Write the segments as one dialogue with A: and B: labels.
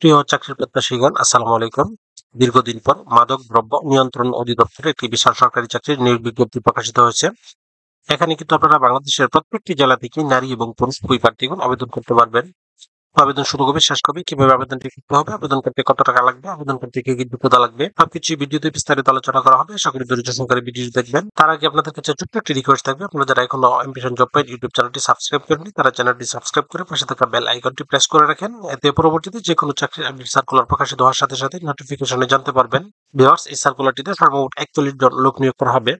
A: প্রিয় চাকরির প্রত্যাশীগণ, আসসালামু আলাইকুম। দীর্ঘদিন পর মাদক দ্রব্য নিয়ন্ত্রণ অধিদপ্তরে একটি বিশাল সরকারি চাকরির নিয়োগ বিজ্ঞপ্তি প্রকাশিত হয়েছে। এখানে কিন্তু আপনারা বাংলাদেশের প্রত্যেকটি জেলা থেকে নারী এবং পুরুষ উভয় প্রার্থীগণ আবেদন করতে পারবেন। আবেদন শুরু কবে, শেষ কবে, কিভাবে আবেদনটি করতে হবে, আবেদন করতে কত টাকা লাগবে, আবেদন করতে কি কি যোগ্যতা লাগবে, সবকিছু ভিডিওতে বিস্তারিত আলোচনা করা হবে। আশা করি ধৈর্য সহকারে ভিডিওটি দেখবেন। তার আগে আপনাদের কাছে ছোট্ট একটি রিকোয়েস্ট থাকবে, আপনারা যারা এখনো অ্যাম্বিশন জব পয়েন্ট ইউটিউব চ্যানেলটি সাবস্ক্রাইব করেননি, তারা চ্যানেলটি সাবস্ক্রাইব করে পাশে থাকা বেল আইকনটি প্রেস করে রাখেন। এতে পরবর্তীতে যে কোনো চাকরির আপডেট সার্কুলার প্রকাশিত হওয়ার সাথে সাথে নোটিফিকেশনে জানতে পারবেন। ভিউয়ার্স, এই সার্কুলারটিতে সর্বমোট 41 জন লোক নিয়োগ করা হবে।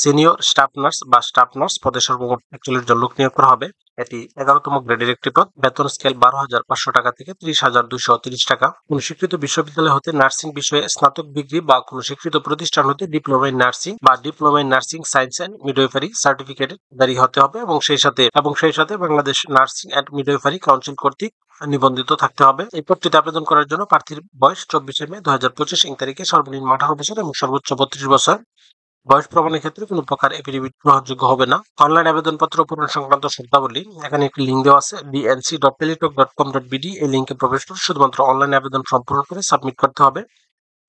A: সিনিয়র স্টাফ নার্স বা স্টাফ নার্স পদে সর্বমোট 41 জন লোক নিয়োগ করা হবে। এটি 11তম গ্রেডের একটি পদ। বেতন স্কেল 12,500 টাকা থেকে 30,230 টাকা। কোন স্বীকৃত বিশ্ববিদ্যালয় হতে নার্সিং বিষয়ে স্নাতক ডিগ্রি বা কোন স্বীকৃত প্রতিষ্ঠান হতে ডিপ্লোমা ইন নার্সিং বা diploma in nursing science and midwifery certificate দারি হতে হবে এবং সেই সাথে Bangladesh nursing and midwifery council কর্তৃক নিবন্ধিত থাকতে হবে। এই পদটিতে আবেদন করার জন্য প্রার্থীর বয়স 24শে মে 2025 ইং তারিখে সর্বনিম্ন 18 বছর এবং সর্বোচ্চ 32 বছর। বয়স প্রমাণের ক্ষেত্রে কোনো প্রকার এফিডেভিট গ্রহণযোগ্য হবে না। অনলাইন আবেদনপত্র পূরণ সংক্রান্ত শর্তাবলী এখানে একটি লিঙ্ক দেওয়া আছে, dnc.teletalk.com.bd। এই লিঙ্কে প্রবেশ করে শুধুমাত্র অনলাইন আবেদন সম্পূর্ণ করে সাবমিট করতে হবে।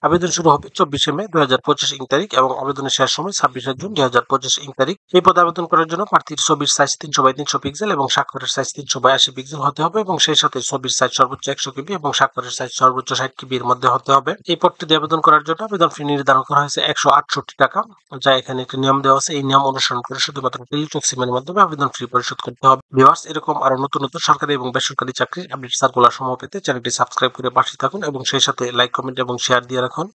A: আবেদন শুরু হবে 24শে মে 2025 ইং তারিখ এবং আবেদনের শেষ সময় 26শে জুন 2025 ইং তারিখ। এই পদে আবেদন করার জন্য প্রার্থীর ছবির সাইজ 300x300 পিক্সেল এবং স্বাক্ষরের সাইজ 382 পিক্সেল হতে হবে এবং সেই সাথে ছবির সাইজ সর্বোচ্চ 100 কেবি এবং স্বাক্ষরের সাইজ সর্বোচ্চ 60 কেবি এর মধ্যে হতে হবে। এই পদটিতে আবেদন করার জন্য আবেদন ফি নির্ধারণ করা হয়েছে 168 টাকা, যা এখানে একটি নিয়ম দেওয়া আছে। এই নিয়ম অনুসরণ করে শুধুমাত্র টেলিটক সিমের মাধ্যমে আবেদন ফি পরিশোধ করতে হবে। ভিউয়ার্স, এরকম আরো নতুন নতুন সরকারি এবং বেসরকারি চাকরির আপডেট সার্কুলার সমূহ পেতে চ্যানেলটি সাবস্ক্রাইব করে পাশে থাকুন এবং সেই সাথে লাইক, কমেন্ট এবং শেয়ার দিয়ে রাখুন।